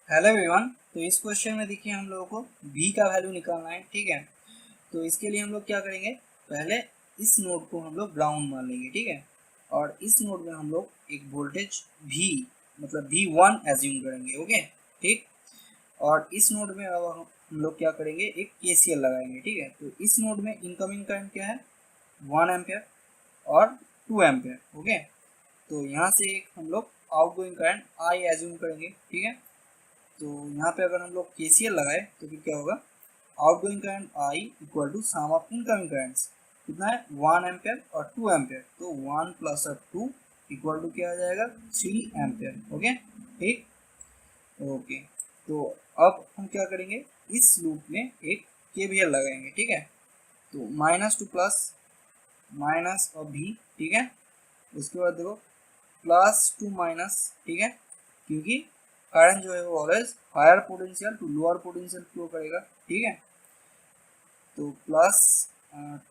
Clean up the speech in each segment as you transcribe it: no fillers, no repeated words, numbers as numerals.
Hello everyone. तो इस question में देखिए हम लोगों को v का वैल्यू निकालना है, ठीक है। तो इसके लिए हम लोग क्या करेंगे, पहले इस नोड को हम लोग ग्राउंड मान लेंगे, ठीक है। और इस नोड में हम लोग एक वोल्टेज v मतलब v1 एज्यूम करेंगे, ओके, ठीक। और इस नोड में अब हम लोग क्या करेंगे, एक KCL लगाएंगे, ठीक है। तो इस नोड में इनकमिंग करंट क्या है, 1 एम्पियर और 2 एम्पियर, ओके। तो यहाँ से एक हम लोग आउटगोइंग करंट I एज्यूम करेंगे, ठीक है। तो यहाँ पे अगर हम लोग KCL लगाए तो फिर क्या होगा, outgoing current I equal to sum of incoming currents कितना है, 1 एम्पियर और 2 एम्पियर। तो 1 प्लस 2 इक्वल टू क्या आ जाएगा, 3 एम्पियर, ओके, ठीक। ओके, तो अब हम क्या करेंगे, इस लूप में एक KVL लगाएंगे, ठीक है। तो माइनस टू प्लस माइनस और भी, ठीक है। उसके बाद देखो प्लस टू माइनस, ठीक है, क्योंकि करंट जो है वो always higher potential to lower potential flow करेगा, ठीक है। तो प्लस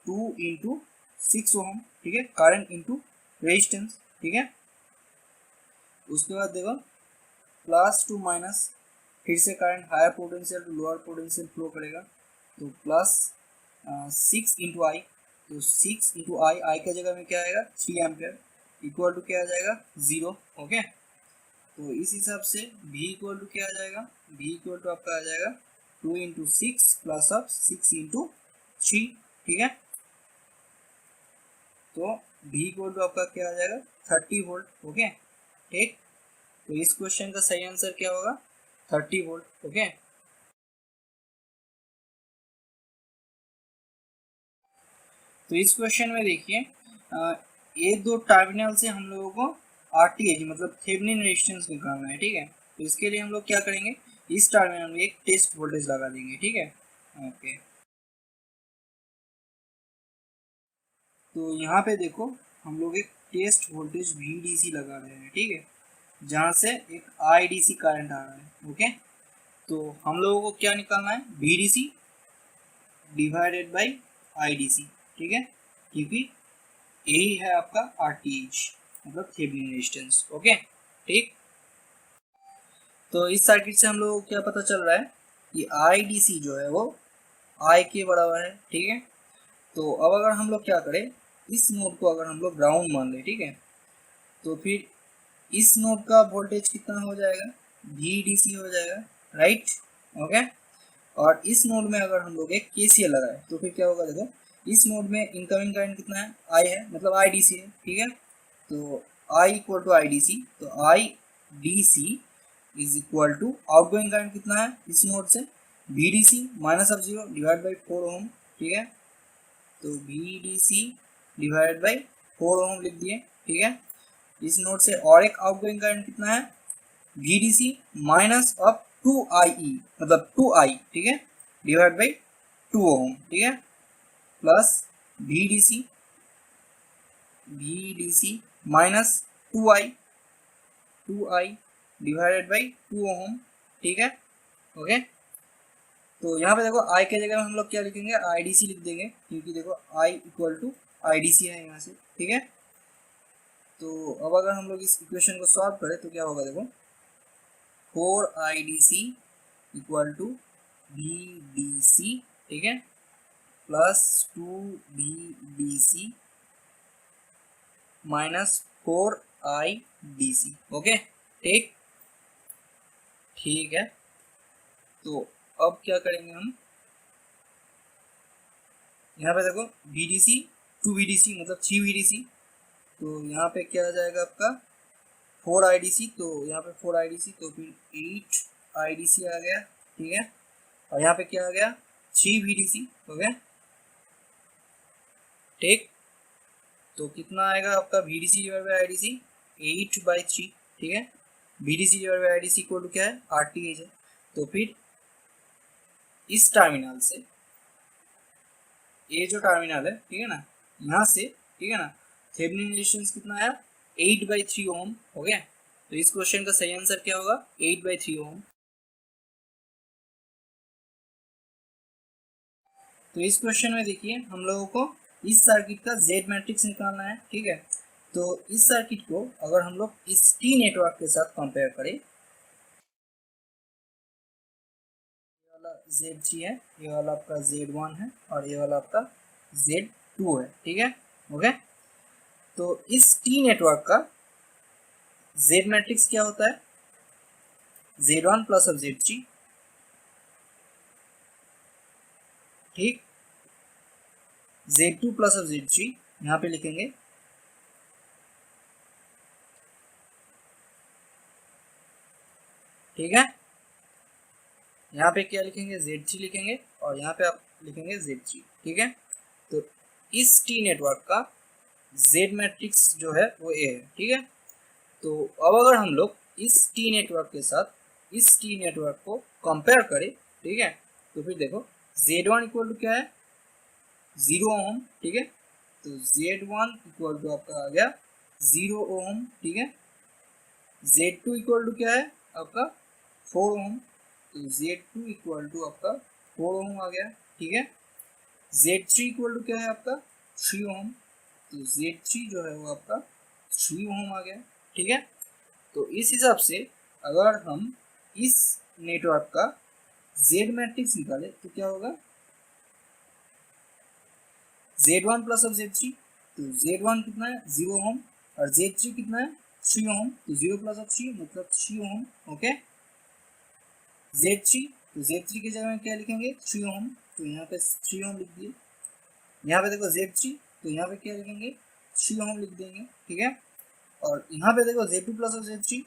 2 इंटू 6 ओम, ठीक है, करंट इंटू रेजिस्टेंस, ठीक है। उसके बाद देखो प्लस टू माइनस, फिर से current higher potential to lower potential flow करेगा। तो प्लस 6 इंटू आई, तो 6 इंटू आई, आई के जगह में क्या आएगा, 3 एम्पियर इक्वल टू क्या आ जाएगा, 0, ओके। तो इस हिसाब से v इक्वल टू क्या आ जाएगा, v इक्वल टू आपका आ जाएगा 2 इंटू 6 प्लस ऑफ 6 इंटू 3, ठीक है। तो v इक्वल टू आपका क्या आ जाएगा, 30 वोल्ट, ओके, ठीक। तो इस क्वेश्चन का सही आंसर क्या होगा, 30 वोल्ट, ओके। तो इस क्वेश्चन में देखिए ये दो टर्मिनल से हम लोगों को RTH मतलब थेवेनिन रेजिस्टेंस निकालना है, ठीक है। तो इसके लिए हम लोग क्या करेंगे, इस टर्मिनल में एक टेस्ट वोल्टेज लगा देंगे, ठीक है, ओके। तो यहाँ पे देखो हम लोग एक टेस्ट वोल्टेज VDC लगा रहे हैं, ठीक है, जहाँ से एक IDC करंट आ रहा है, ओके। तो हम लोगों को क्या निकालना है, VDC डिवाइडेड बाई IDC, ठीक है, क्योंकि यही है आपका RTH मतलब थेवेनिन रेजिस्टेंस, ओके, ठीक। तो इस सर्किट से हम लोगों को क्या पता चल रहा है कि IDC जो है वो I के बराबर है, ठीक है। तो अब अगर हम लोग क्या करें, इस नोड को अगर हम लोग ग्राउंड मान लें, ठीक है, तो फिर इस नोड का वोल्टेज कितना हो जाएगा, VDC हो जाएगा, राइट, ओके। और इस नोड में अगर हम लोग एक KCL लगाए तो फिर क्या होगा, देखो इस नोड में इनकमिंग करंट कितना है, I है, मतलब IDC है, ठीक है। तो I इक्वल टू IDC, तो IDC is equal to outgoing current कितना है इस नोड से, VDC minus of 0 divide by 4 ohm, ठीक है। तो VDC डिवाइड बाई 4 ओम लिख दिए, ठीक है। इस नोड से और एक आउटगोइंग करंट कितना है, VDC माइनस ऑफ 2IE मतलब 2I, ठीक है, डिवाइड बाई 2 ओम, ठीक है, plus VDC minus 2I divided by 2 ओम, ठीक है, ओके। तो यहाँ पे देखो I के जगह में हम लोग क्या लिखेंगे, IDC लिख देंगे, क्योंकि देखो I इक्वल टू IDC है यहाँ से, ठीक है। तो अब अगर हम लोग इस इक्वेशन को सॉल्व करें तो क्या होगा, देखो 4IDC इक्वल टू VDC, ठीक है, plus 2VDC minus 4IDC, okay, ठीक, ठीक है। तो अब क्या करेंगे हम, यहाँ पे देखो VDC 2VDC मतलब 3VDC, तो यहाँ पे क्या आ जाएगा आपका 4IDC, तो यहाँ पे 4IDC, तो फिर 8IDC आ गया, ठीक है। और यहाँ पे क्या आ गया, 3VDC, ओके, ठीक। तो कितना आएगा आपका VDC डिवाइड बाई IDC, 8/3, ठीक है। VDC divide by IDC equal to क्या है, RTH है। तो फिर इस टर्मिनल से ये जो टर्मिनल है, ठीक है ना, यहाँ से, ठीक है ना, थेवेनिन रेजिस्टेंस कितना आया, 8/3 ओम, हो गया। तो इस क्वेश्चन का सही आंसर क्या होगा, 8/3 ओम। तो इस क्वेश्चन में देखिए हम लोगों को इस सर्किट का Z मैट्रिक्स निकालना है, ठीक है। तो इस सर्किट को अगर हम लोग इस T नेटवर्क के साथ कंपेयर करें Z3 है, ये वाला आपका Z1 है और ये वाला आपका Z2 है, ठीक है। ओके, तो इस टी नेटवर्क का Z मैट्रिक्स क्या होता है, Z1 प्लस ऑफ Z3, ठीक, Z2 प्लस ऑफ Z3 यहाँ पे लिखेंगे, ठीक है। यहाँ पे क्या लिखेंगे, Z3 लिखेंगे और यहाँ पे आप लिखेंगे Z3, ठीक है। तो इस टी नेटवर्क का Z मैट्रिक्स जो है वो A है, ठीक है। तो अब अगर हम लोग इस टी नेटवर्क के साथ इस टी नेटवर्क को कंपेयर करें, ठीक है, तो फिर देखो Z1 इक्वल टू क्या है, 0 ओम, ठीक है। तो Z1 इक्वल टू आपका आ गया 0 ओम, ठीक है। Z2 इक्वल टू क्या है आपका 4 ओम, तो Z2 इक्वल टू आपका 4 ओम आ गया, ठीक है। Z3 इक्वल टू क्या है आपका 3 ओम, तो Z3 जो है वो आपका 3 ओम आ गया, ठीक है। तो इस हिसाब से अगर हम इस नेटवर्क का Z मैट्रिक्स निकाले तो क्या होगा, Z1 प्लस ऑफ Z3, तो Z1 कितना है 0 ओम और Z3 कितना है 3 ओम, तो 0 प्लस ऑफ 3 मतलब 3 ओम, ओके। Z3, तो Z3 की जगह में क्या लिखेंगे 3 ओम, तो यहाँ पे 3 ओम लिख दिए। यहाँ पे देखो Z3, तो यहाँ पे क्या लिखेंगे 3 ओम लिख देंगे, ठीक है। और यहाँ पे देखो Z2 प्लस ऑफ Z3,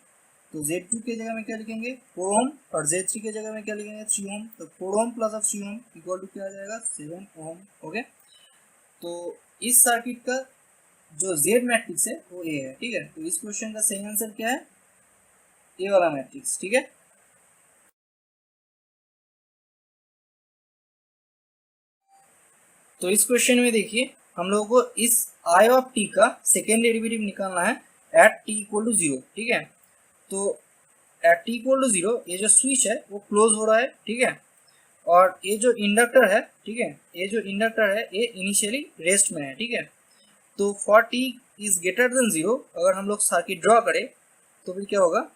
तो Z2 की जगह में क्या लिखेंगे 4 ओम और Z3 की जगह में क्या लिखेंगे 3 ओम, तो 4 ohm plus of 3 ohm equal to क्या आ जाएगा 7 ओम, ओके। तो इस सर्किट का जो Z मैट्रिक्स है वो A है, ठीक है। तो इस क्वेश्चन का सही आंसर क्या है, A वाला मैट्रिक्स, ठीक है। तो इस क्वेश्चन में देखिए हम लोगों को इस I ऑफ t का सेकेंड डेरिवेटिव निकालना है एट t इक्वल टू 0, ठीक है। तो एट t इक्वल टू 0 ये जो स्विच है वो क्लोज हो रहा है, ठीक है। और ये जो इंडक्टर है, ठीक है, ये जो इंडक्टर है ये इनिशियली रेस्ट में है, ठीक है। तो for t is greater than 0 अगर हम लोग सर्किट ड्रॉ करें तो फिर क्या होगा,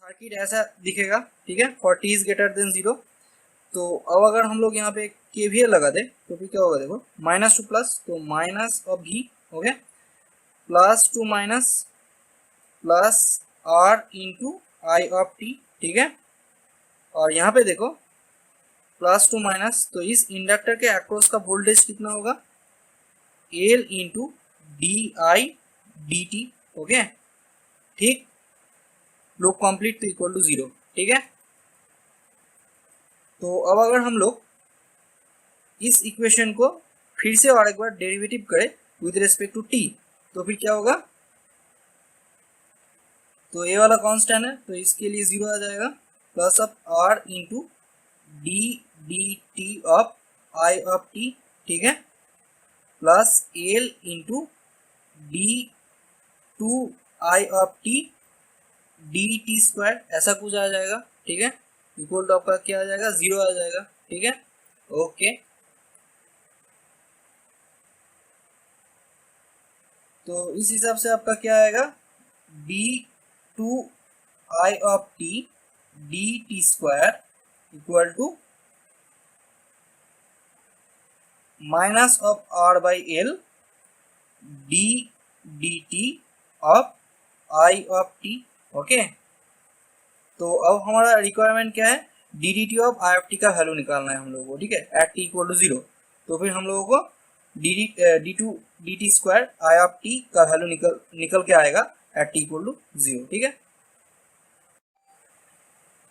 सर्किट ऐसा दिखेगा, ठीक है, for t is greater than 0। तो अब अगर हम लोग यहाँ पे KVL लगा दे तो फिर क्या होगा, देखो माइनस टू प्लस, तो minus of v, okay, plus two minus plus r into I of t, ठीक है। और यहाँ पे देखो प्लस टू माइनस, तो इस इंडक्टर के अक्रॉस का वोल्टेज कितना होगा L into D I D T, okay, ठीक। लूप कंप्लीट तो इक्वल टू 0, ठीक है। तो अब अगर हम लोग इस इक्वेशन को फिर से और एक बार डेरिवेटिव करें विद रिस्पेक्ट टू t तो फिर क्या होगा, तो ये वाला कांस्टेंट है तो इसके लिए 0 आ जाएगा, plus of r into D D T of I of t, ठीक है, plus L into D two I of t D T square, ऐसा कुछ आ जाएगा, ठीक है। इक्वल टू आपका क्या आ जाएगा 0 आ जाएगा, ठीक है, ओके। तो इस हिसाब से आपका क्या आएगा D two I of T D T square equal to minus of R by L D D T of I of T, okay. तो अब हमारा रिक्वायरमेंट क्या है, D D T of I of T का value निकालना है हम लोगों को, ठीक है, एट टी इक्वल टू 0। तो फिर हम लोगों को D two D T square I of T का वैल्यू निकल के आएगा एट टी इक्वल टू 0, ठीक है।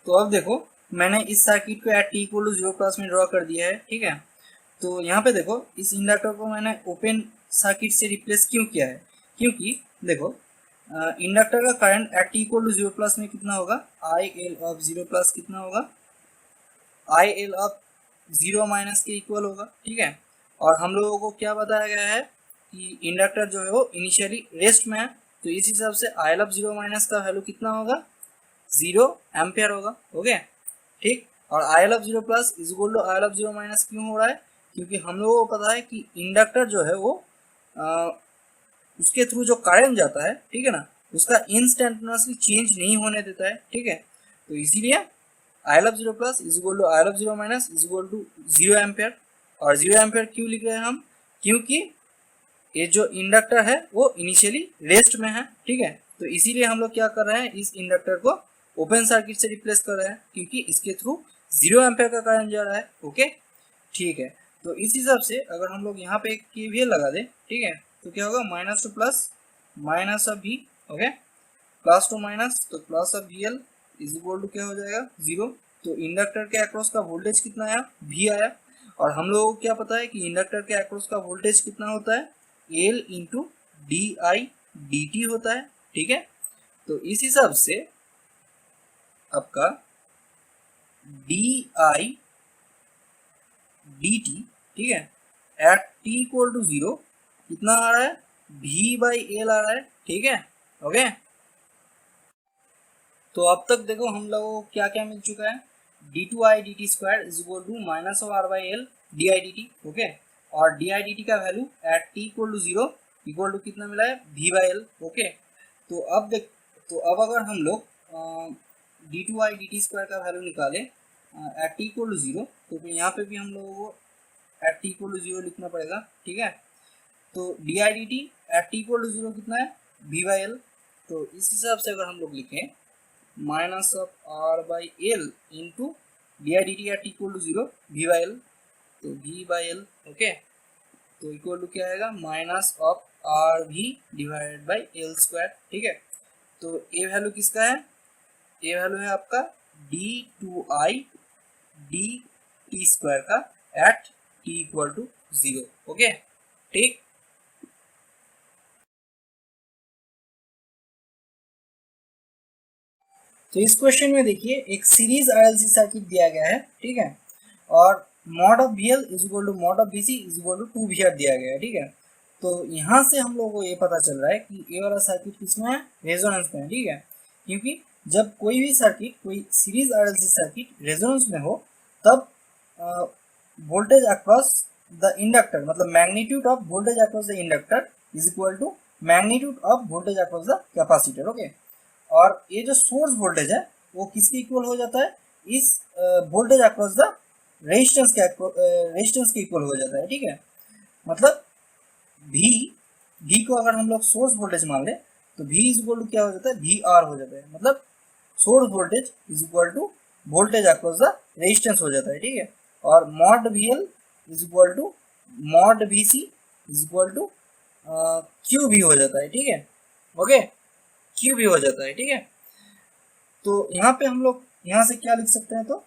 तो अब देखो मैंने इस सर्किट को at T equal to 0 plus में ड्रॉ कर दिया है, ठीक है। तो यहाँ पे देखो इस इंडक्टर को मैंने ओपन सर्किट से रिप्लेस क्यों किया है, क्योंकि देखो इंडक्टर का current at T equal to 0 plus में कितना होगा, आई एल ऑफ 0 प्लस कितना होगा, आई एल ऑफ 0 माइनस के इक्वल होगा, ठीक है। और हम लोगों को क्या बताया गया है कि इंडक्टर जो है वो इनिशियली रेस्ट में है, तो इस हिसाब से आई एल ऑफ 0 माइनस का वैल्यू कितना होगा 0 एम्पेयर होगा, ओके, ठीक। और I L of 0 plus is equal to I L of 0 minus क्यों हो रहा है, क्योंकि हम लोगों को पता है कि इंडक्टर जो है वो उसके थ्रू जो करंट जाता है, ठीक है ना, उसका इंस्टेंटेनियसली चेंज नहीं होने देता है, ठीक है। तो इसीलिए I L of zero plus is equal to I L of zero minus is equal to 0 ampere. और 0 एम्पेयर क्यों लिख रहे हैं हम, क्योंकि ये जो इंडक्टर है वो इनिशियली रेस्ट में है, ठीक है। तो इसीलिए हम लोग क्या कर रहे हैं, इस इंडक्टर को ओपन सर्किट से रिप्लेस कर रहे हैं, क्योंकि इसके थ्रू 0 एम्पेयर का करंट जा रहा है। ओके, ठीक है। तो इस हिसाब से अगर हम लोग यहाँ पे केवीएल लगा दें, ठीक है, तो क्या होगा, minus two plus minus of V, okay, plus two minus, तो plus of V L is equal to क्या हो जाएगा, 0। तो इंडक्टर के अक्रॉस का वोल्टेज कितना आया, वी आया। और हम लोगों को क्या पता है कि इंडक्टर के अक्रॉस का वोल्टेज कितना होता है, L into D I D T होता है, ठीक है। तो इस हिसाब से आपका डी आई डी टी, ठीक है, एट टी इक्वल टू 0 कितना आ रहा है, वी बाई एल आ रहा है, ठीक है। ओके, तो अब तक देखो हम लोगों को क्या क्या मिल चुका है, D two I D T square is equal to minus of R by L D I D T, okay. और डी आई डी टी का value at T equal to 0 equal to कितना मिला है, वी बाई एल, ओके। तो अब देख, तो अब अगर हम लोग D two I D T square का वैल्यू निकालें एट टी इक्वल टू 0, तो फिर यहाँ पे भी हम लोगों को एट टी इक्वल टू 0 लिखना पड़ेगा, ठीक है। तो D I D T at T equal to 0 कितना है, वी बाई एल। तो इस हिसाब से अगर हम लोग लिखें minus of R by L into D I D T at equal to 0 V by L, तो वी बाई एल, ओके। तो इक्वल टू क्या आएगा, minus of R V divided by L square, ठीक है। तो ए वैल्यू किसका है, ए value है आपका D two I D T square का at T equal to 0, okay, ठीक। तो इस क्वेश्चन में देखिए एक सीरीज आरएलसी सर्किट दिया गया है, ठीक है, और mod of VL is equal to mod of BC is equal to 2 VR दिया गया है, ठीक है। तो यहाँ से हम लोगों को ये पता चल रहा है कि ये वाला सर्किट किसमें है, रेजोनेंस में है, ठीक है। क्योंकि जब कोई भी सर्किट, कोई सीरीज आरएलसी सर्किट रेजोनेंस में हो, तब वोल्टेज अक्रॉस द इंडक्टर, मतलब magnitude of voltage across the inductor is equal to magnitude of voltage across the capacitor, okay. और ये जो सोर्स वोल्टेज है वो किसके इक्वल हो जाता है, इस वोल्टेज अक्रॉस द रेजिस्टेंस के इक्वल हो जाता है, ठीक है। मतलब V को अगर हम लोग सोर्स वोल्टेज मान ले, तो V इज इक्वल टू क्या हो जाता है, VR हो जाता है। मतलब source voltage is equal to voltage across the resistance हो जाता है, ठीक है। और mod VL is equal to mod VC is equal to QV हो जाता है, ठीक है, ओके, QV हो जाता है, ठीक है। तो यहाँ पे हम लोग यहाँ से क्या लिख सकते हैं, तो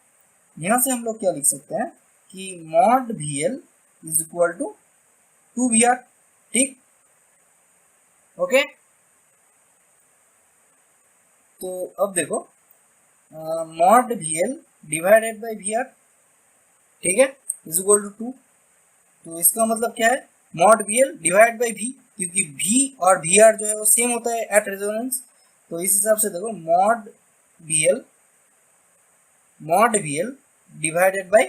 यहाँ से हम लोग क्या लिख सकते हैं कि mod VL is equal to 2VR, ठीक, ओके। तो अब देखो mod VL divided by VR, ठीक है, इज इक्वल टू 2। तो इसका मतलब क्या है, mod VL divide by V, क्योंकि V और VR जो है वो सेम होता है एट रेजोनेंस। तो इस हिसाब से देखो mod VL divided by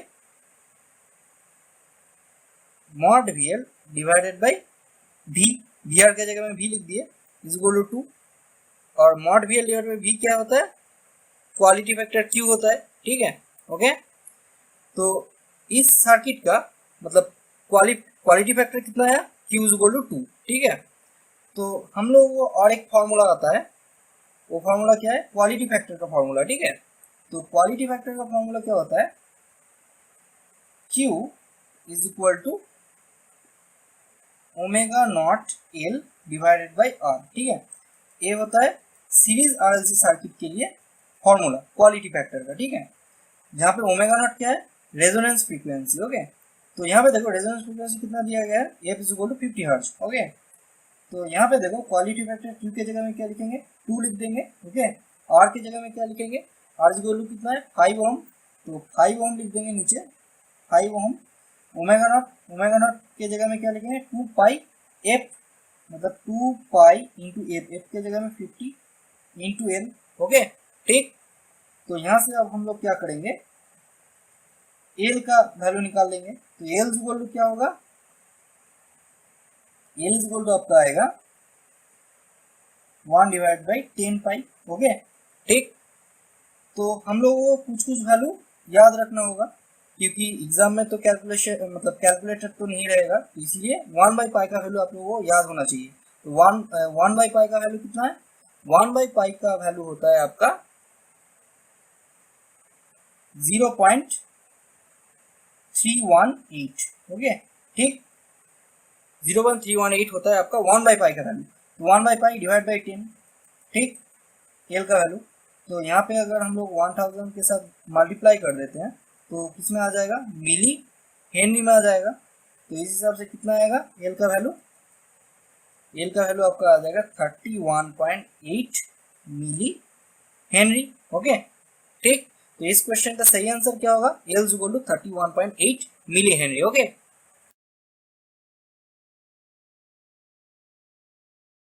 V, VR के जगह में V लिख दिए, इज इक्वल टू 2। और mod VL divided by V क्या होता है, क्वालिटी फैक्टर Q होता है, ठीक है, ओके। तो इस सर्किट का मतलब क्वालिटी फैक्टर कितना है, Q इज इक्वल टू 2, ठीक है। तो हम लोग को और एक फॉर्मूला आता है, वो फॉर्मूला क्या है, क्वालिटी फैक्टर का फॉर्मूला, ठीक है। तो क्वालिटी फैक्टर का फॉर्मूला क्या होता है, Q is equal to omega naught L divided by R, ठीक है। ये होता है सीरीज आरएलसी सर्किट के लिए फॉर्मूला क्वालिटी फैक्टर का, ठीक है। जहाँ पे ओमेगा नॉट क्या है, रेजोनेंस फ्रीक्वेंसी, ओके। तो यहाँ पे देखो रेजोनेंस फ्रीक्वेंसी कितना दिया गया है, F is equal to 50 hertz, okay. तो यहाँ पे देखो क्वालिटी फैक्टर Q के जगह में क्या लिखेंगे, 2 लिख देंगे, ओके। R के जगह में क्या लिखेंगे, R इज इक्वल टू कितना है, 5 ओम, तो 5 ओम लिख देंगे नीचे, 5 ओम। ओमेगा नॉट के जगह में क्या लिखेंगे, 2 पाई एफ, मतलब 2 पाई इंटू एफ, एफ के जगह में 50 इंटू एल, ओके, ठीक। तो यहाँ से अब हम लोग क्या करेंगे, एल का वैल्यू निकाल लेंगे। तो एल इज इक्वल टू क्या होगा, एल इज इक्वल टू आपका आएगा 1/10 पाई। ओके ठीक। तो हम लोगों को कुछ कुछ वैल्यू याद रखना होगा, क्योंकि एग्जाम में तो कैलकुलेशन मतलब कैलकुलेटर तो नहीं रहेगा, तो इसलिए 1/पाई का वैल्यू आप लोगों को याद होना चाहिए। तो 1/पाई का वैल्यू कितना है? 1/पाई का वैल्यू होता है आपका 0.318। ओके ठीक, 0.318 होता है आपका 1/पाई का वैल्यू। 1/पाई डिवाइड बाई 10 ठीक, एल का वैल्यू। तो यहाँ पे अगर हम लोग 1000 के साथ मल्टीप्लाई कर देते हैं तो किस में आ जाएगा? मिली हेनरी में आ जाएगा। तो इस हिसाब से कितना आएगा एल का वैल्यू? एल का वैल्यू आपका आ जाएगा 31.8 मिली हेनरी। ओके ठीक, तो इस क्वेश्चन का सही आंसर क्या होगा? L is equal to 31.8 milli henry. Okay